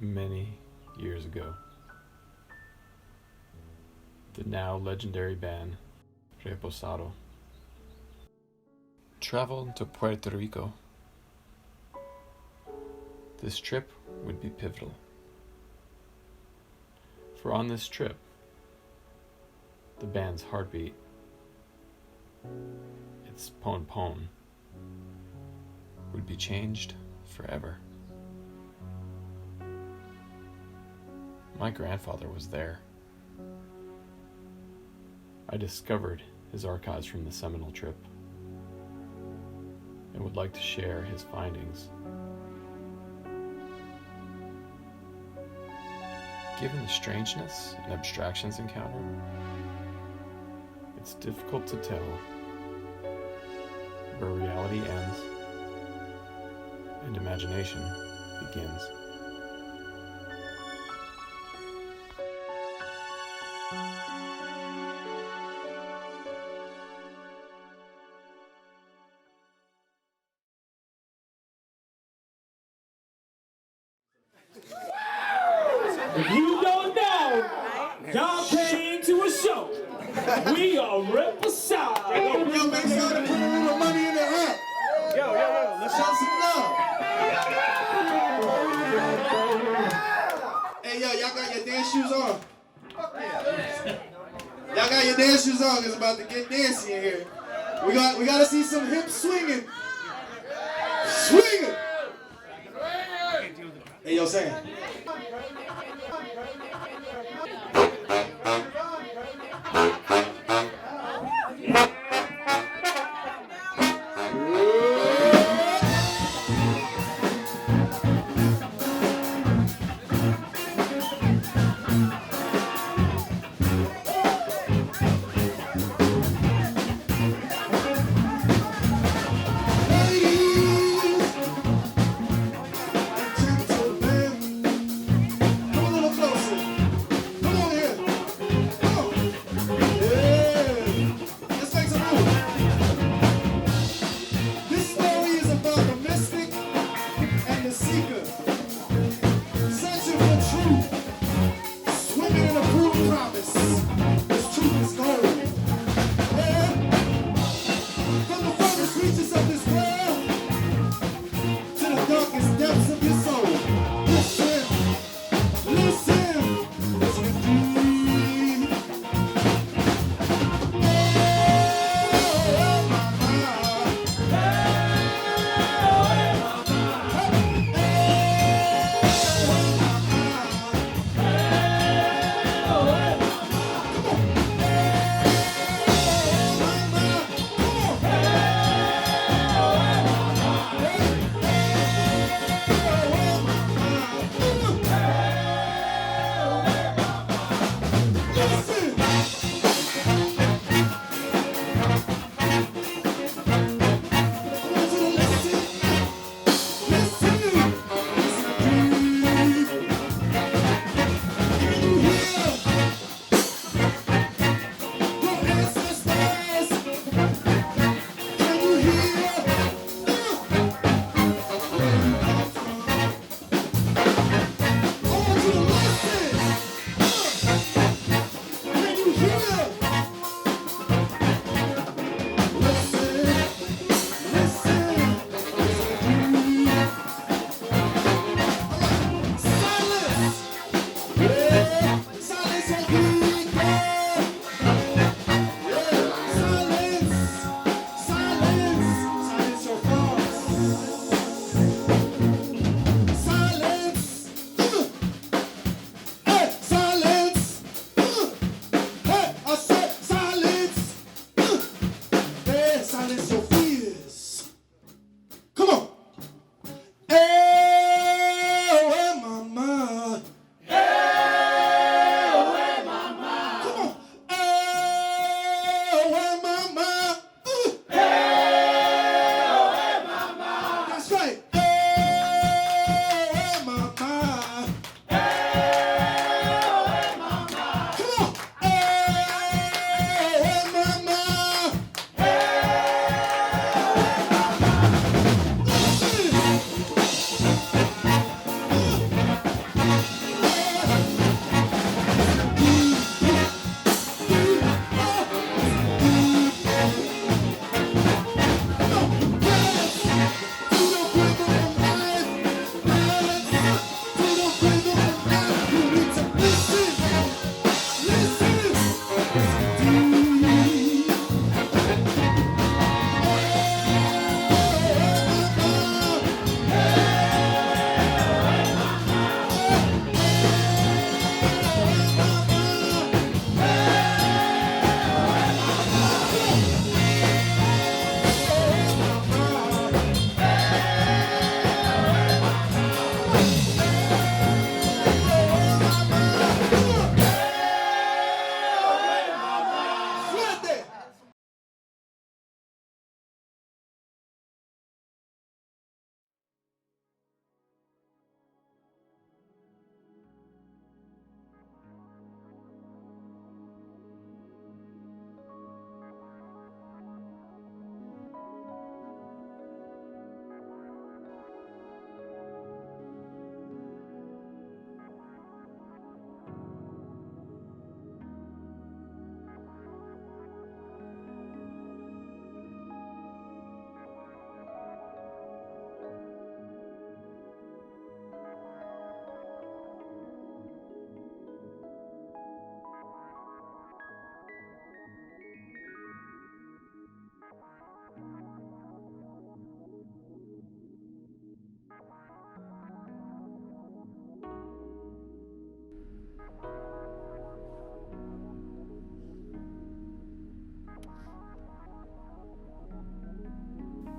Many years ago, the now legendary band Reposado traveled to Puerto Rico. This trip would be pivotal, for on this trip, the band's heartbeat, its PonPon, would be changed forever. My grandfather was there. I discovered his archives from the seminal trip and would like to share his findings. Given the strangeness and abstractions encountered, it's difficult to tell where reality ends and imagination begins. If you don't know, y'all came to a show. We are Reposado. Yo, make sure to put a little money in the hat. Yo, Let's show some love. Hey, yo, y'all got your dance shoes on? Y'all got your dance shoes on. It's about to get dancey in here. We got to see some hips swinging. Swinging. Hey, yo, Sam. Ladies and gentlemen.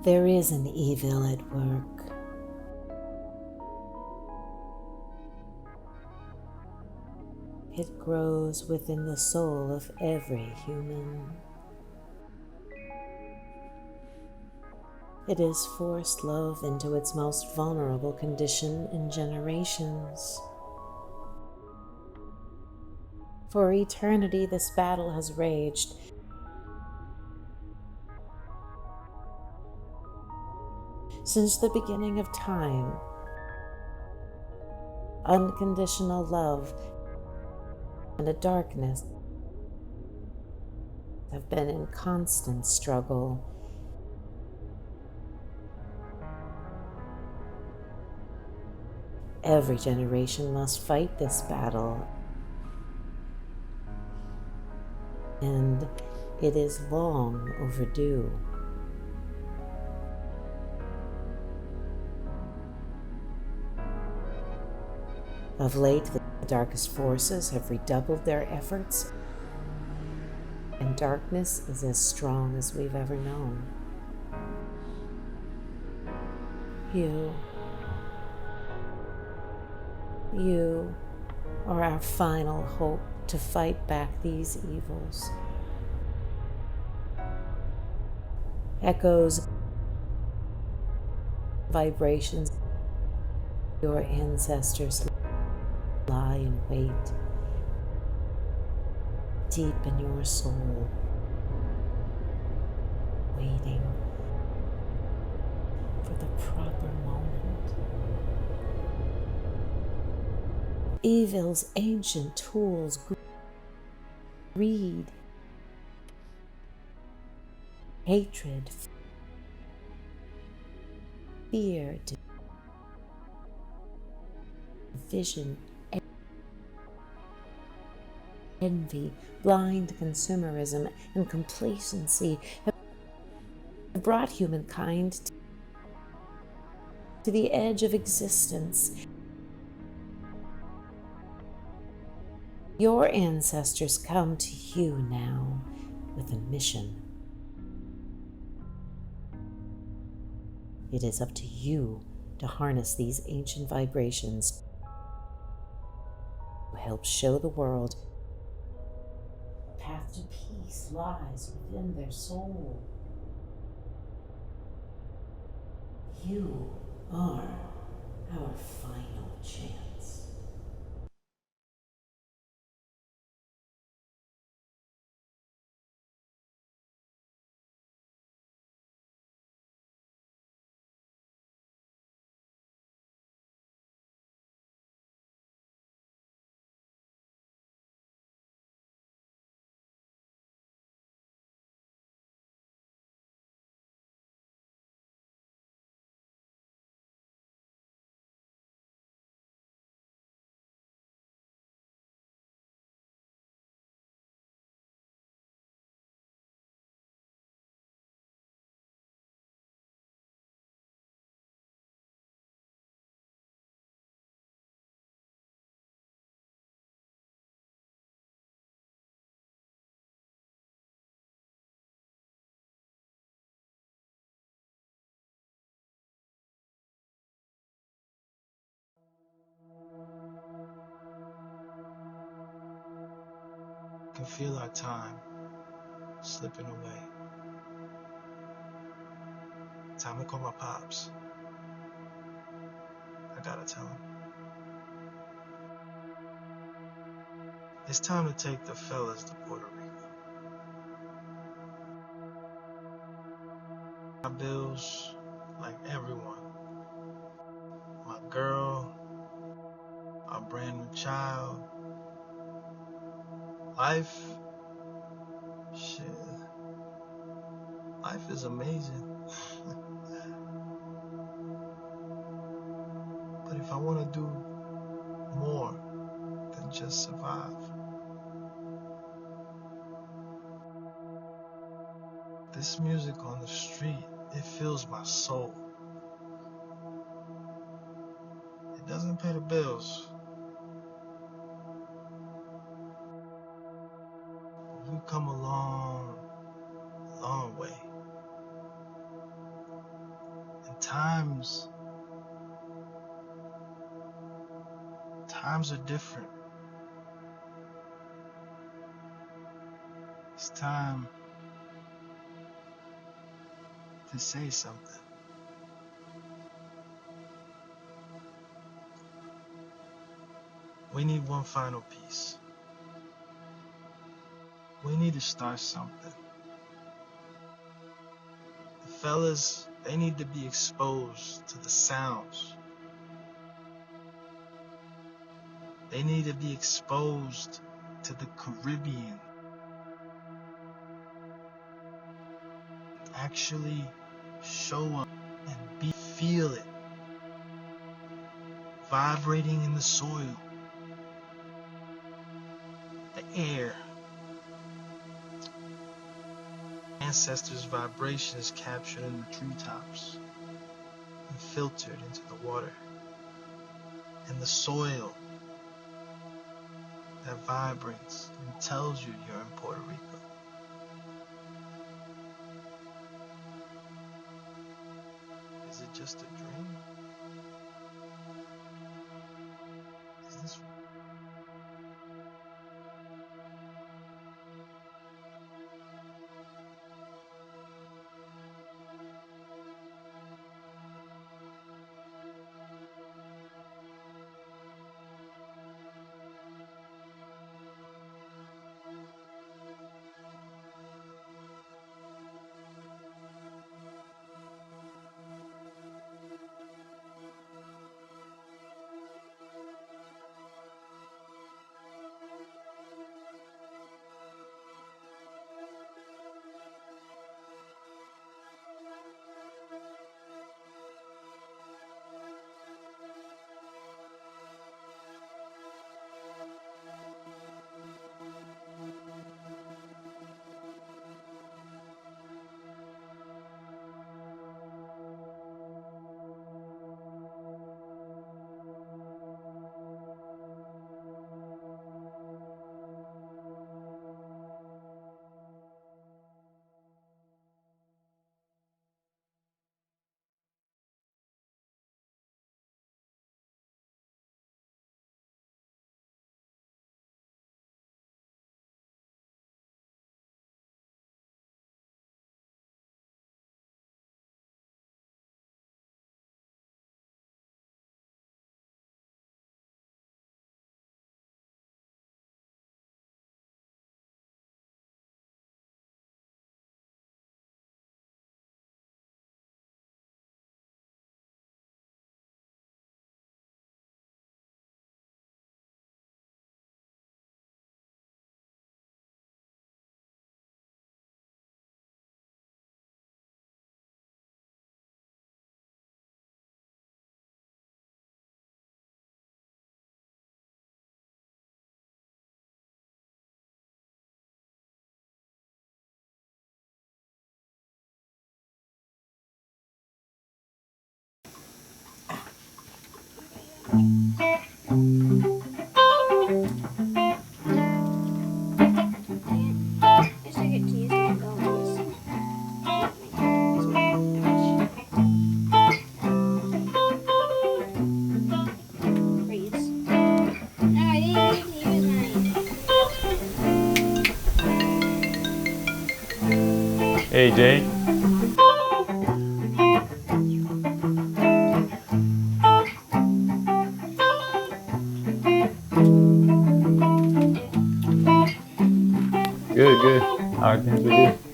There is an evil at work. It grows within the soul of every human. It has forced love into its most vulnerable condition in generations. For eternity, this battle has raged. Since the beginning of time, unconditional love and a darkness have been in constant struggle. Every generation must fight this battle, and it is long overdue. Of late, the darkest forces have redoubled their efforts, and darkness is as strong as we've ever known. You are our final hope to fight back these evils. Echoes, vibrations, your ancestors lie in wait, deep in your soul, waiting for the proper moment. Evil's ancient tools, greed, hatred, fear, division, envy, blind consumerism, and complacency have brought humankind to the edge of existence. Your ancestors come to you now with a mission. It is up to you to harness these ancient vibrations to help show the world the path to peace lies within their soul. You are our final chance. I can feel our time slipping away. Time to call my pops. I gotta tell him. It's time to take the fellas to Puerto Rico. My bills, like everyone. My girl, our brand new child. Life, shit. Life is amazing. But if I want to do more than just survive, this music on the street, it fills my soul. It doesn't pay the bills. We've come a long, long way. times are different. It's time to say something. We need one final piece. We need to start something. The fellas, they need to be exposed to the sounds. They need to be exposed to the Caribbean. Actually show up and feel it. Vibrating in the soil, the air. Ancestors' vibrations captured in the treetops and filtered into the water. And the soil that vibrates and tells you you're in Puerto Rico. Is it just a dream? Is this Hey, Jay. Good, good. How are things with you?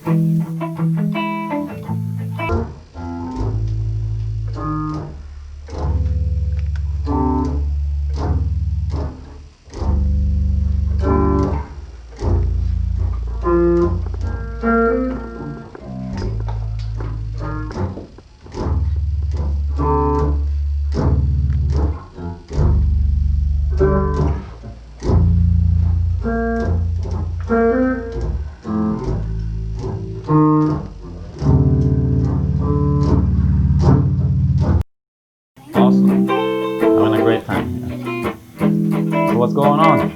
Awesome. Having a great time here. So what's going on?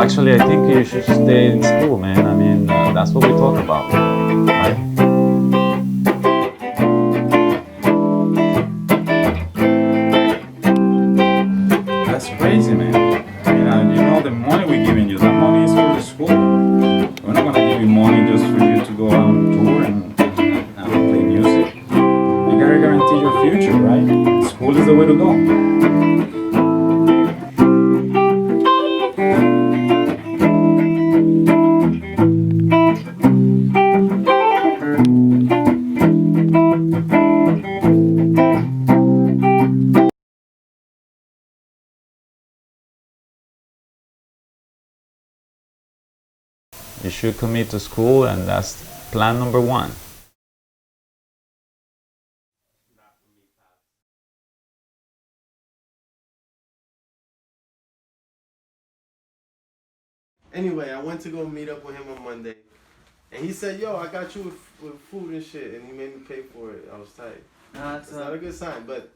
actually, I think you should stay in school, man. I mean, that's what we talk about, right? That's crazy, man. I mean, you know, the money we're giving you, that money is for the school. We're not gonna give you money just for you to go out on tour and play music. You gotta guarantee your future, right? School is the way to go. You should commit to school, and that's plan number one. Anyway, I went to go meet up with him on Monday. And he said, yo, I got you with food and shit. And he made me pay for it. I was tight. It's not a good sign, but...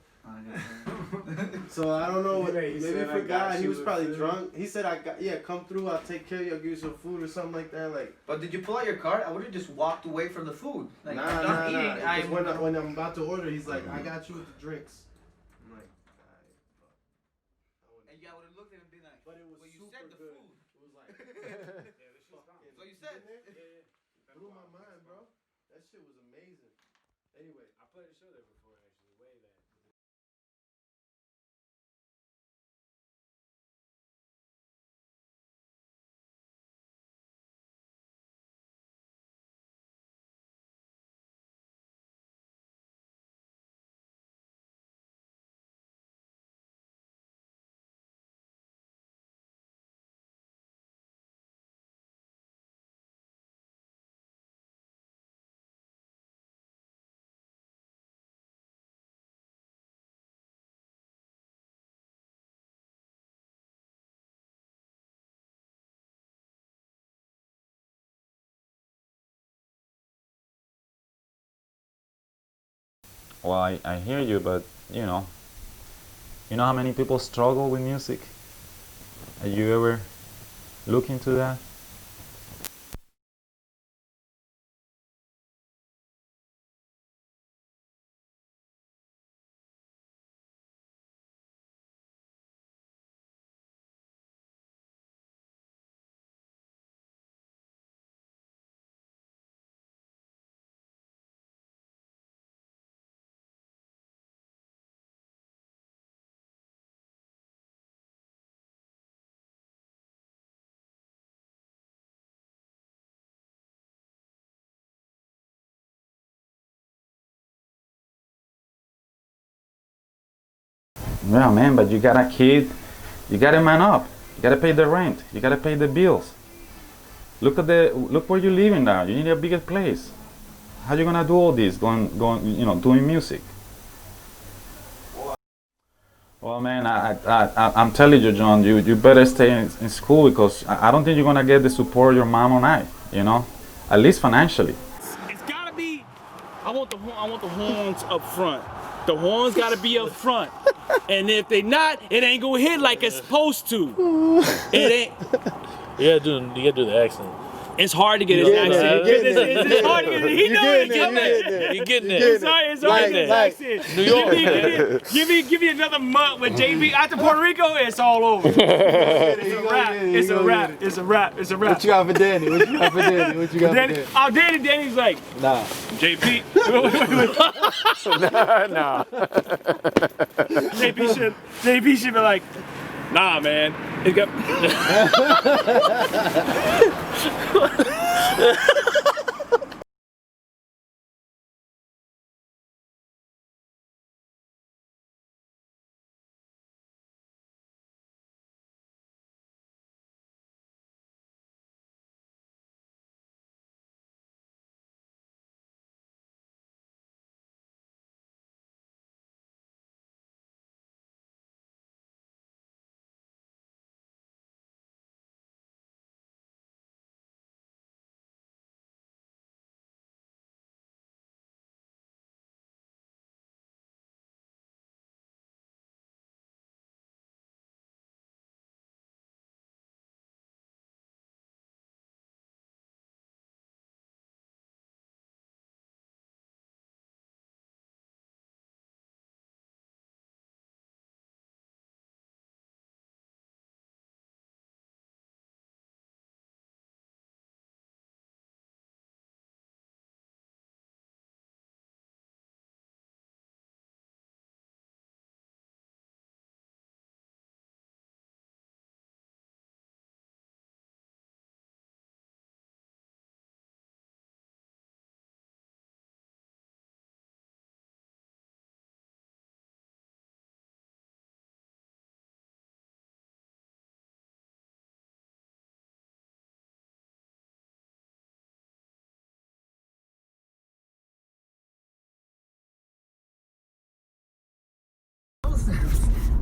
So I don't know, maybe he forgot. He was probably drunk. He said, come through, I'll take care of you, I'll give you some food or something like that. Like, but did you pull out your card? I would have just walked away from the food. Like, nah. When I'm about to order, he's like, I got you with the drinks. I'm like, and yeah, I would have looked at him and been like, but it was well, you super said the good. food. It was like, So you said. Blew my mind, bro. That shit was amazing. Anyway, I played a show there before, actually, way back. Well, I hear you, but you know how many people struggle with music? Have you ever looked into that? Yeah, man, but you got a kid, you gotta man up. You gotta pay the rent. You gotta pay the bills. Look where you're living now. You need a bigger place. How you gonna do all this? Doing music. Well, man, I'm telling you, John, you better stay in school because I don't think you're gonna get the support your mom and I. At least financially. It's gotta be. I want the horns up front. The horns gotta be up front. And if they not, it ain't gonna hit like it's supposed to. It ain't. You gotta do the accent. It's hard to get his accent. It's hard to get it. He knows it. You're getting there. It's hard to get his accent. New York. Give me another month with JB after Puerto Rico. It's all over. It's a wrap. What you got for Danny? What you got for Danny? Oh, Danny's like, Nah. JP. Nah. JP should be like, nah, man. It got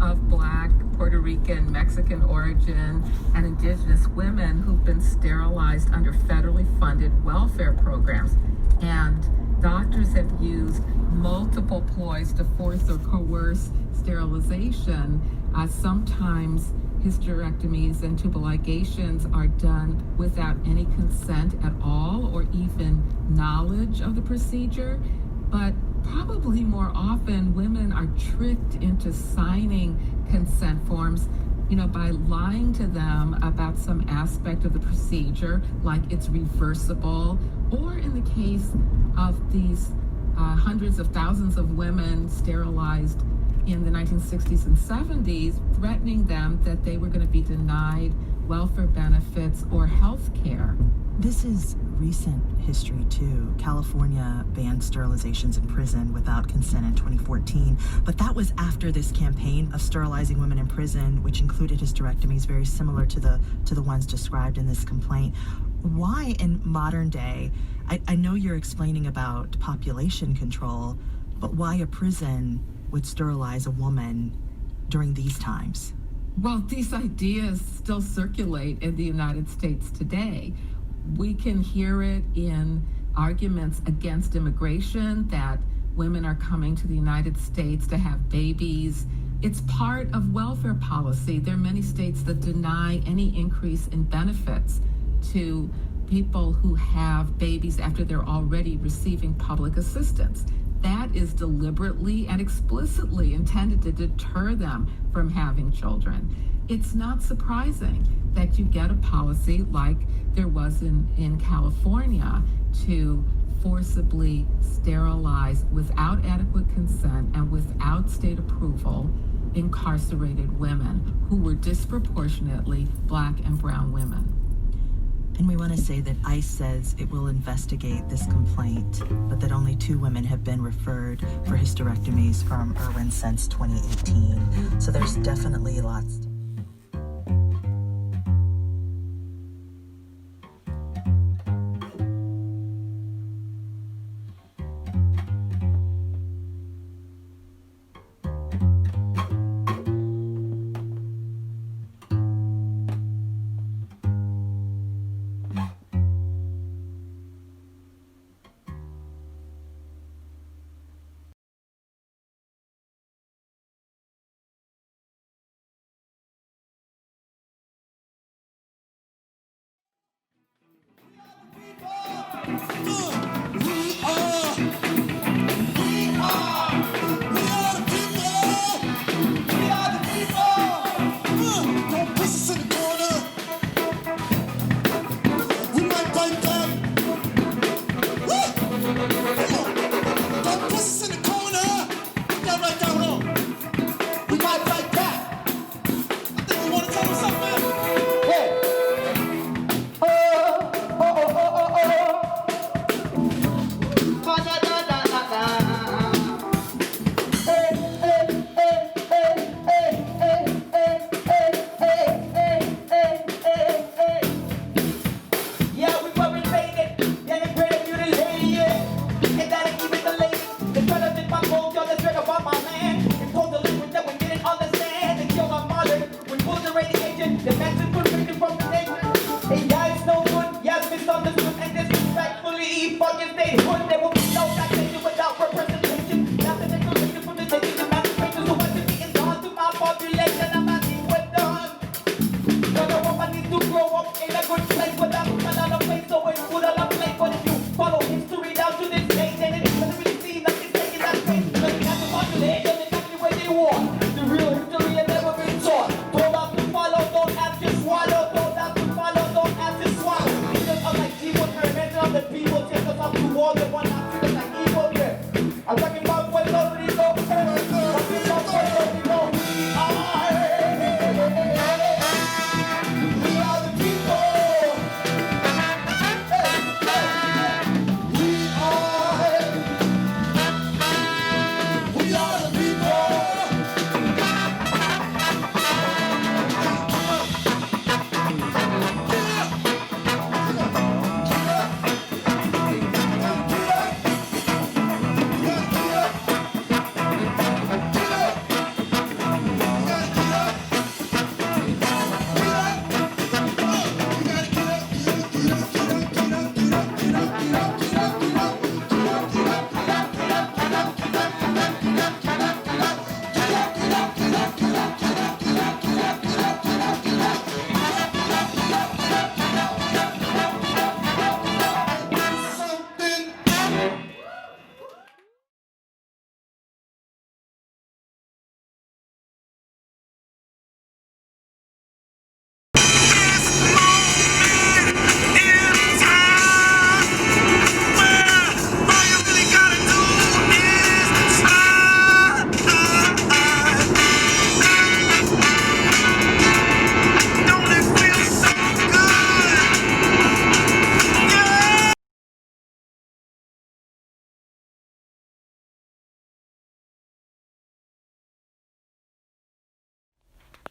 of Black, Puerto Rican, Mexican origin, and indigenous women who've been sterilized under federally funded welfare programs. And doctors have used multiple ploys to force or coerce sterilization. Sometimes hysterectomies and tubal ligations are done without any consent at all or even knowledge of the procedure. But probably more often, women are tricked into signing consent forms, by lying to them about some aspect of the procedure, like it's reversible, or in the case of these hundreds of thousands of women sterilized in the 1960s and 70s, threatening them that they were going to be denied welfare benefits or health care. This is recent history too. California banned sterilizations in prison without consent in 2014, but that was after this campaign of sterilizing women in prison, which included hysterectomies very similar to the ones described in this complaint. Why in modern day, I know you're explaining about population control, but why a prison would sterilize a woman during these times? Well, these ideas still circulate in the United States today. We can hear it in arguments against immigration, that women are coming to the United States to have babies. It's part of welfare policy. There are many states that deny any increase in benefits to people who have babies after they're already receiving public assistance. That is deliberately and explicitly intended to deter them from having children. It's not surprising that you get a policy like there was in California to forcibly sterilize without adequate consent and without state approval incarcerated women who were disproportionately Black and brown women. And we want to say that ICE says it will investigate this complaint, but that only 2 women have been referred for hysterectomies from Irwin since 2018. So there's definitely lots.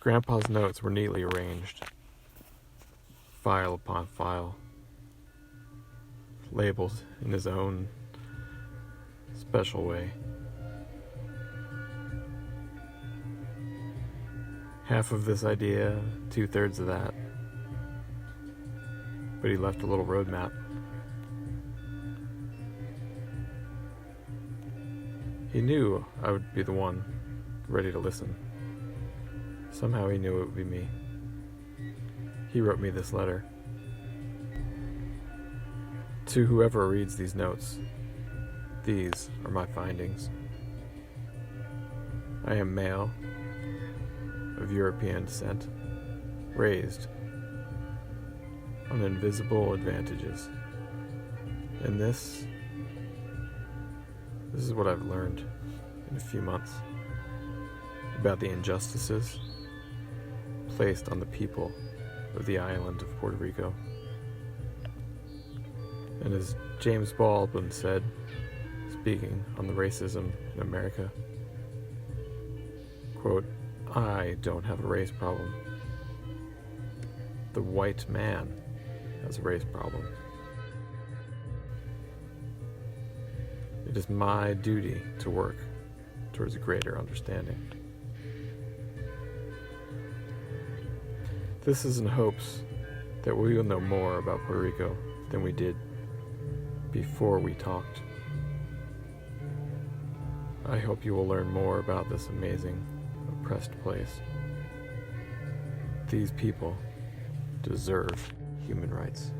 Grandpa's notes were neatly arranged, file upon file, labeled in his own special way. Half of this idea, 2/3 of that. But he left a little roadmap. He knew I would be the one ready to listen. Somehow he knew it would be me. He wrote me this letter. To whoever reads these notes, these are my findings. I am male, of European descent, raised on invisible advantages. And this is what I've learned in a few months about the injustices placed on the people of the island of Puerto Rico. And as James Baldwin said, speaking on the racism in America, quote, I don't have a race problem. The white man has a race problem. It is my duty to work towards a greater understanding. This is in hopes that we will know more about Puerto Rico than we did before we talked. I hope you will learn more about this amazing, oppressed place. These people deserve human rights.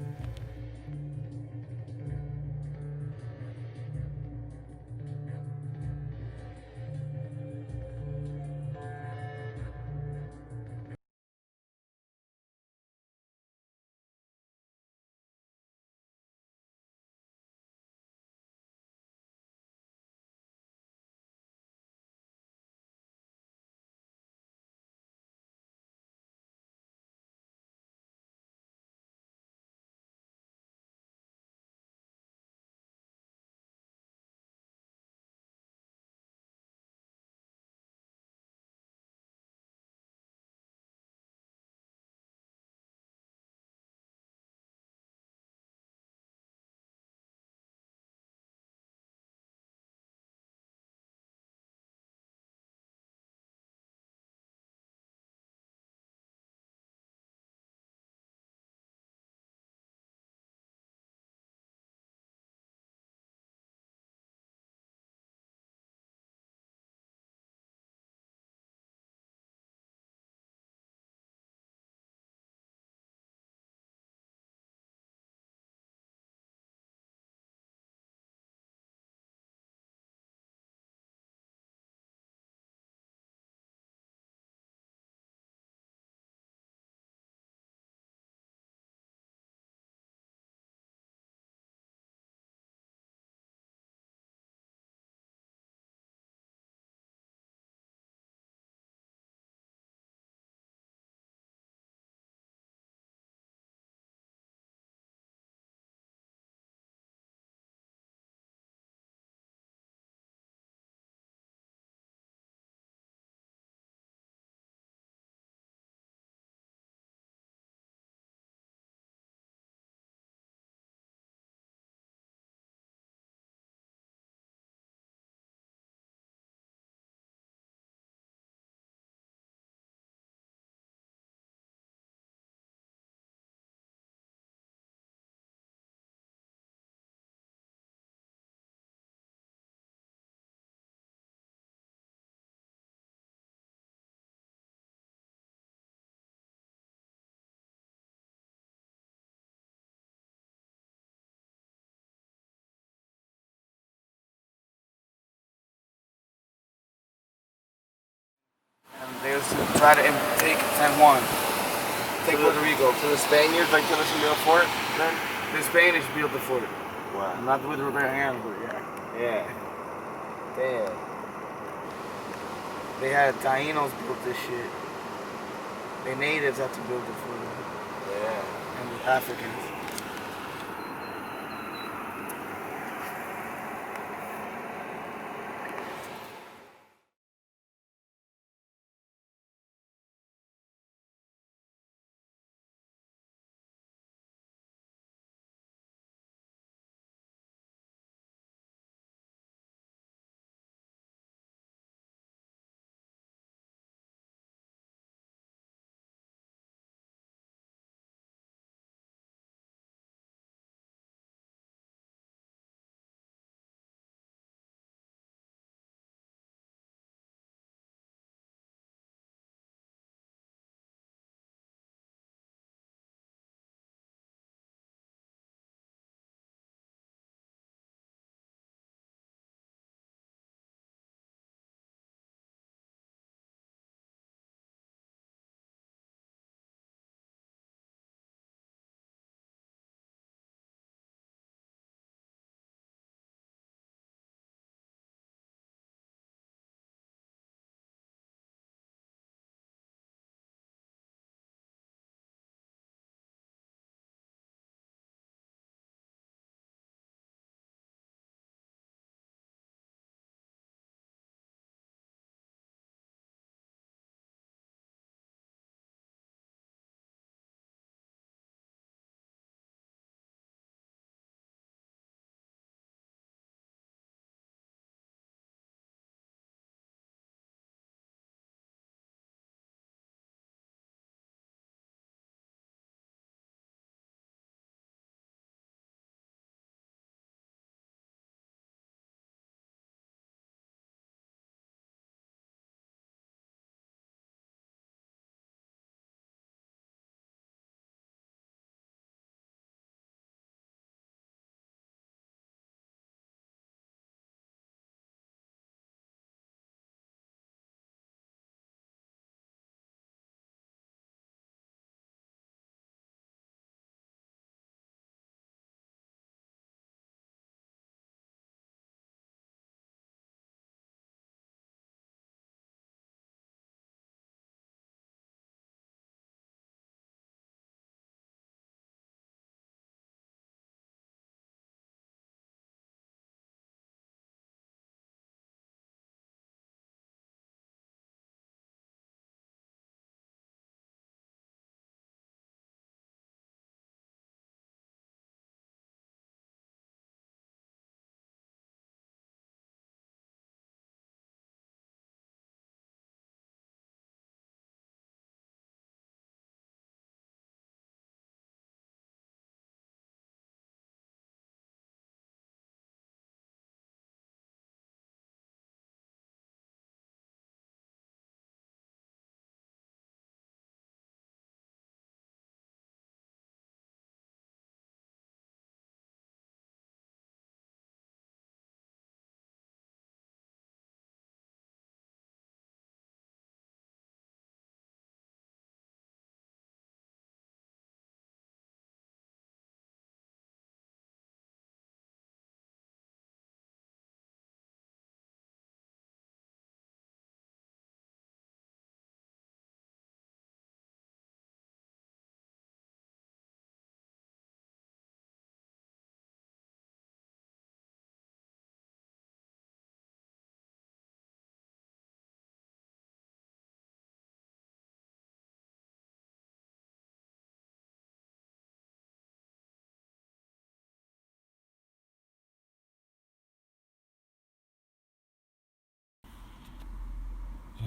They used to try to take San Juan, take Puerto Rico. So the Spaniards like told us to build a fort then? The Spanish built the fort. Wow. Not with their bare hands, but yeah. Yeah. Damn. They had Tainos build this shit. The natives had to build it for them. Yeah. And the Africans.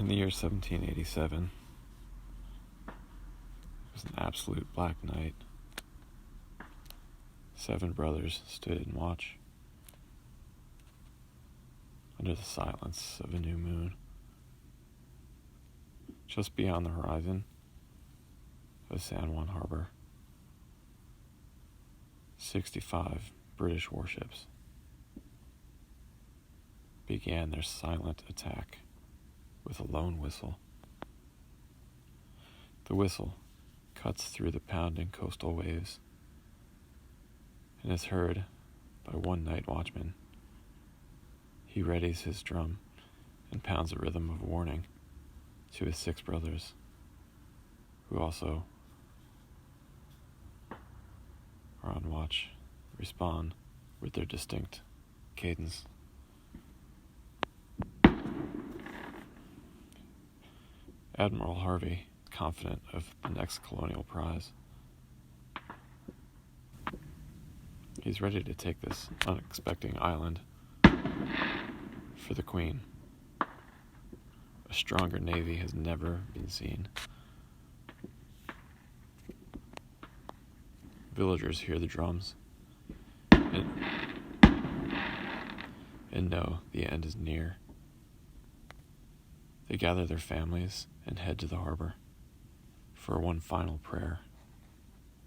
In the year 1787, it was an absolute black night. 7 brothers stood in watch under the silence of a new moon. Just beyond the horizon of San Juan Harbor, 65 British warships began their silent attack with a lone whistle. The whistle cuts through the pounding coastal waves and is heard by one night watchman. He readies his drum and pounds a rhythm of warning to his 6 brothers, who also are on watch, respond with their distinct cadence. Admiral Harvey, confident of the next colonial prize, he's ready to take this unexpected island for the Queen. A stronger navy has never been seen. Villagers hear the drums and know the end is near. They gather their families and head to the harbor for one final prayer.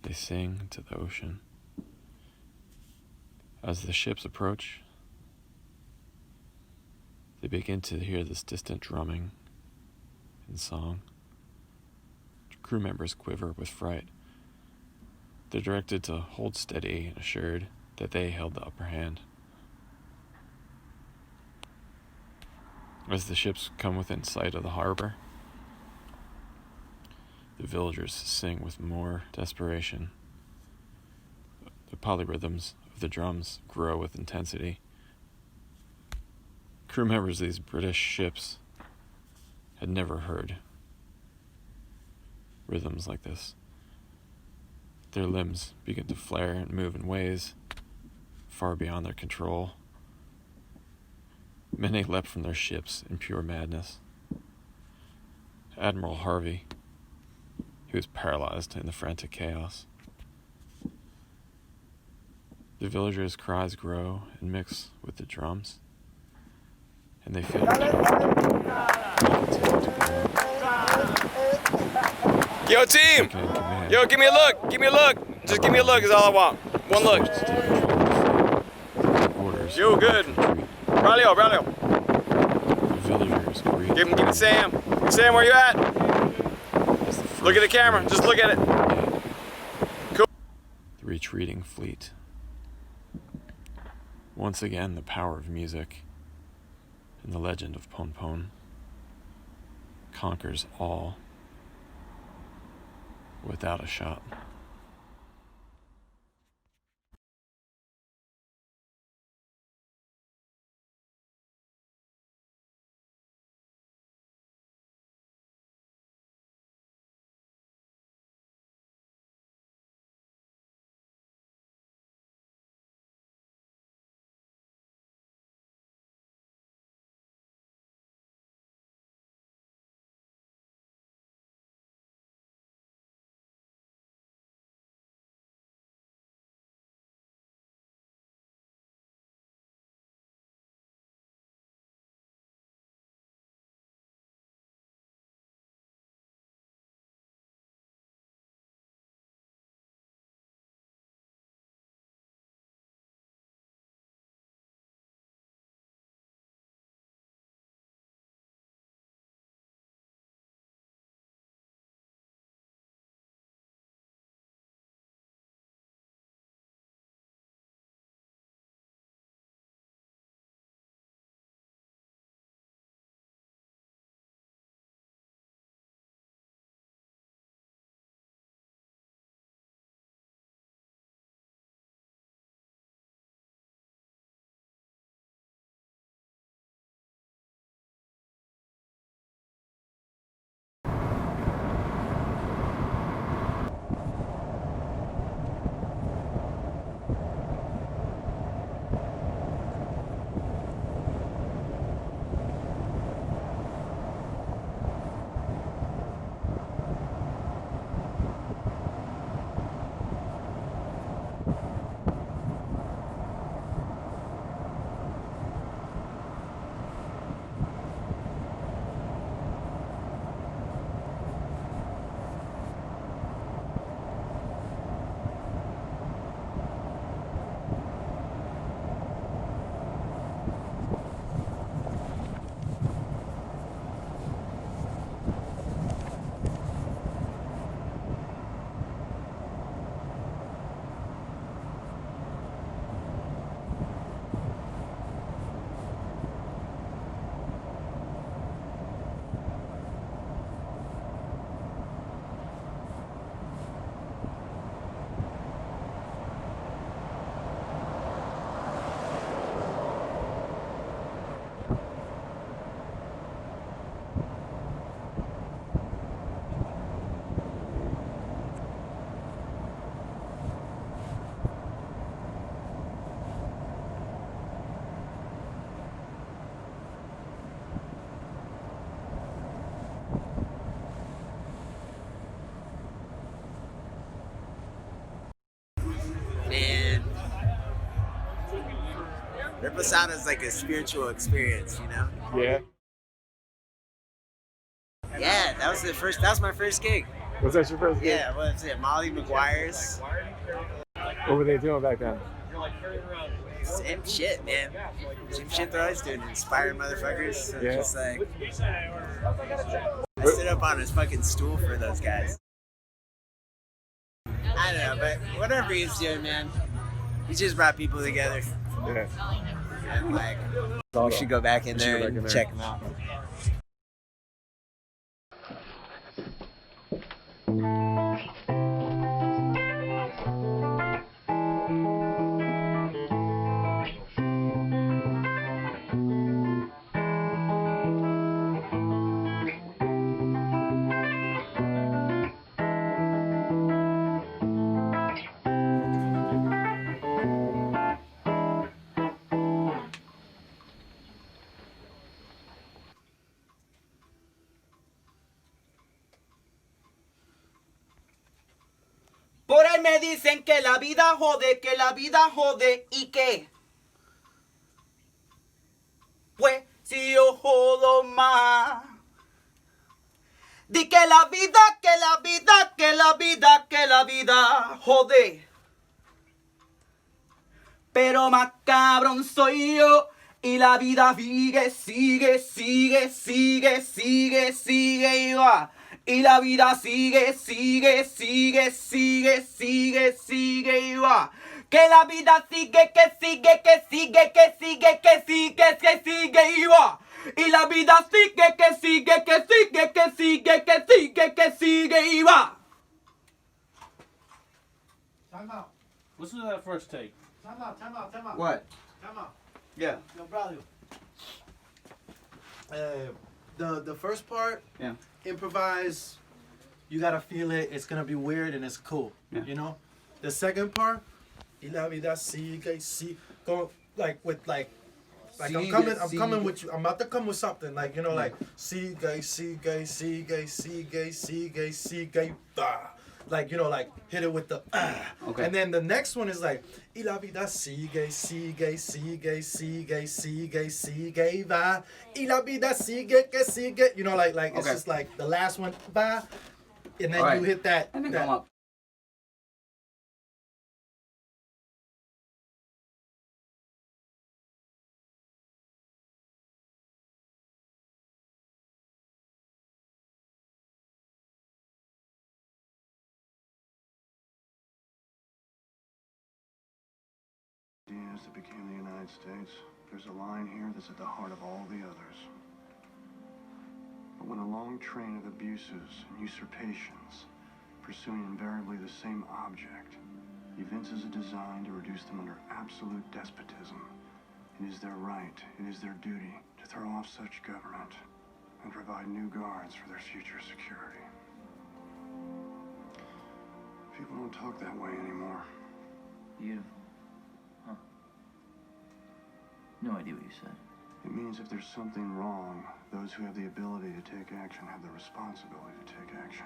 They sing to the ocean. As the ships approach, they begin to hear this distant drumming and song. Crew members quiver with fright. They're directed to hold steady and assured that they held the upper hand. As the ships come within sight of the harbor, the villagers sing with more desperation. The polyrhythms of the drums grow with intensity. Crew members of these British ships had never heard rhythms like this. Their limbs begin to flare and move in ways far beyond their control. Many leapt from their ships in pure madness. Admiral Harvey, he was paralyzed in the frantic chaos. The villagers' cries grow and mix with the drums, and they feel the Yo, team! Yo, give me a look! Give me a look! Just give me a look is all I want. One look. Yo, good. Braulio, Braulio. Give me Sam. Sam, where you at? Look at the camera. Just look at it. Cool. The retreating fleet. Once again, the power of music and the legend of PonPon conquers all without a shot. Reposado is like a spiritual experience, you know? Yeah. Yeah, that was my first gig. Was that your first gig? Yeah, what was it? Molly McGuire's. What were they doing back then? Same shit, man. Same shit they're always doing, inspiring motherfuckers. So Yeah. just like, I stood up on his fucking stool for those guys. I don't know, but whatever he's doing, man, he just brought people together. Yeah. And like, we should go back in there and check him out. Por ahí me dicen que la vida jode, ¿y qué? Pues si yo jodo más. Di que la vida jode. Pero más cabrón soy yo. Y la vida sigue y va. Y la vida sigue y va. Que la vida sigue y va. Y la vida sigue y va. Time out. Listen to that first take. Time out. What? Time out. Yeah. Yo, brother. The first part, Yeah. improvise. You gotta feel it. It's gonna be weird and it's cool. Yeah. You know. The second part, y la vida sigue, go like with like I'm coming with you. I'm about to come with something like, you know, like sigue, like, you know, like hit it with the Okay. And then the next one is like y la vida sigue va. Y la vida sigue, you know, like it's Okay. just like the last one va, and then All you right. hit that. And then that- come up. As it became the United States, there's a line here that's at the heart of all the others. But when a long train of abuses and usurpations, pursuing invariably the same object, evinces a design to reduce them under absolute despotism, it is their right, it is their duty to throw off such government and provide new guards for their future security. People don't talk that way anymore. Beautiful. Huh. No idea what you said. It means if there's something wrong, those who have the ability to take action have the responsibility to take action.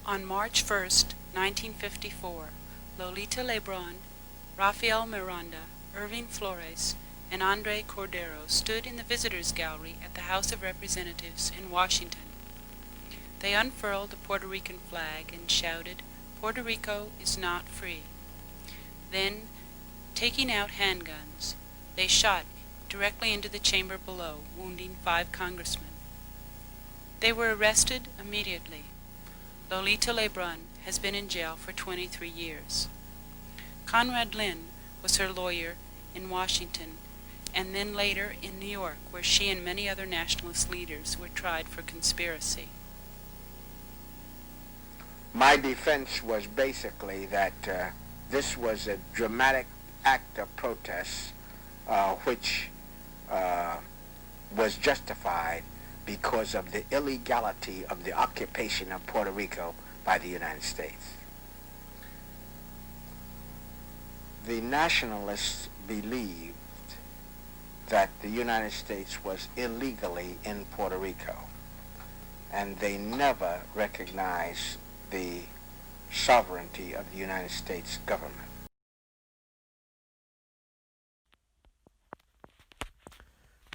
On March 1st, 1954, Lolita Lebron, Rafael Miranda, Irving Flores, and Andre Cordero stood in the visitors' gallery at the House of Representatives in Washington. They unfurled the Puerto Rican flag and shouted, "Puerto Rico is not free." Then, taking out handguns, they shot directly into the chamber below, wounding 5 congressmen. They were arrested immediately. Lolita Lebron has been in jail for 23 years. Conrad Lynn was her lawyer in Washington, and then later in New York, where she and many other nationalist leaders were tried for conspiracy. My defense was basically that this was a dramatic act of protest which was justified because of the illegality of the occupation of Puerto Rico by the United States. the nationalists believed that the United States was illegally in Puerto Rico, and they never recognized the sovereignty of the United States government.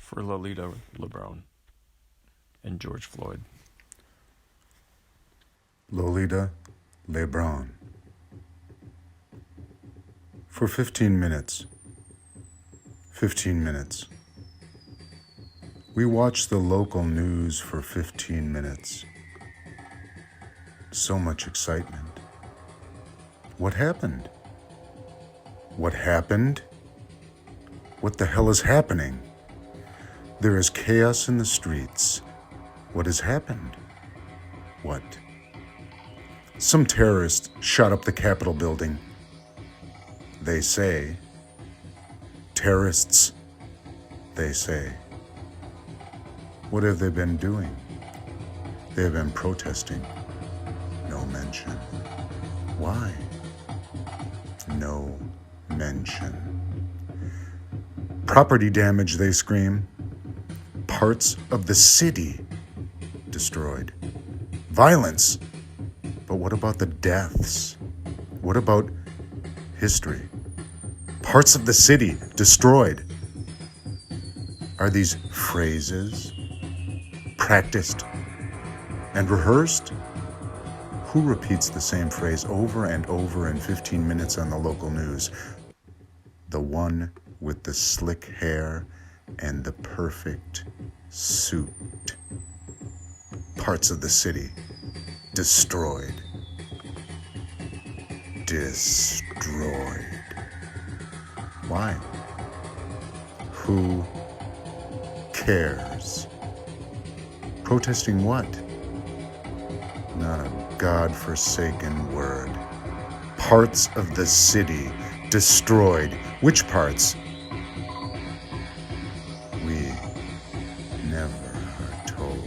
For Lolita LeBron and George Floyd. Lolita LeBron. For 15 minutes, we watched the local news for 15 minutes. So much excitement. What happened? What happened? What the hell is happening? There is chaos in the streets. What has happened? What? Some terrorists shot up the Capitol building. They say. Terrorists, they say. What have they been doing? They have been protesting. No mention. Why? No mention. Property damage, they scream. Parts of the city destroyed. Violence. But what about the deaths? What about history? Parts of the city destroyed. Are these phrases practiced and rehearsed? Who repeats the same phrase over and over in 15 minutes on the local news? The one with the slick hair and the perfect suit. Parts of the city destroyed. Destroyed. Why? Who cares? Protesting what? Not a God-forsaken word. Parts of the city destroyed. Which parts? We never are told.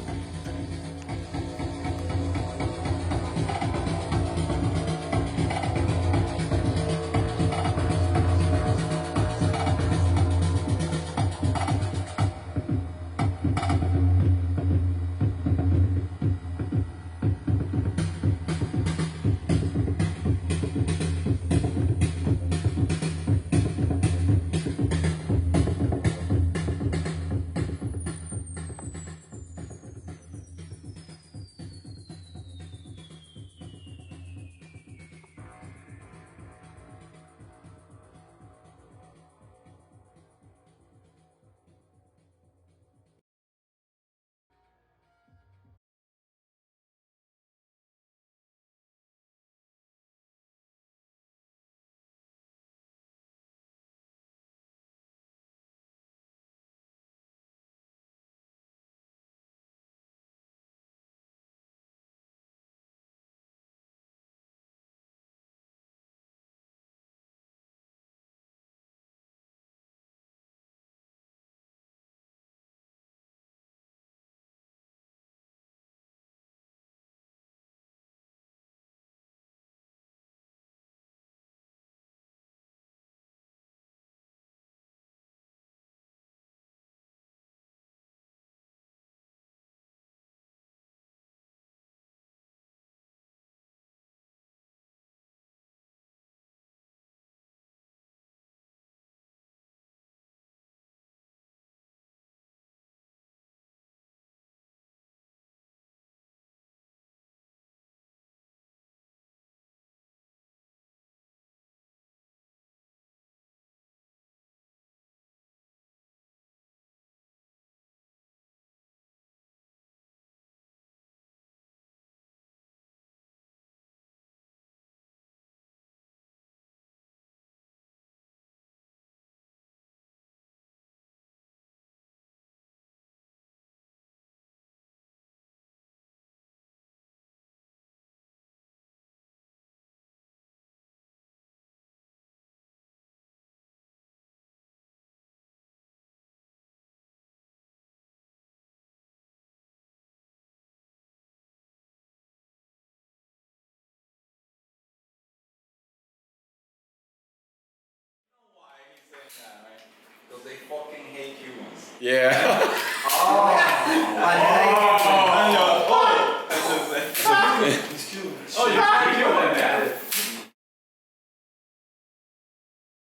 Because they fucking hate Cubans. Yeah. Oh,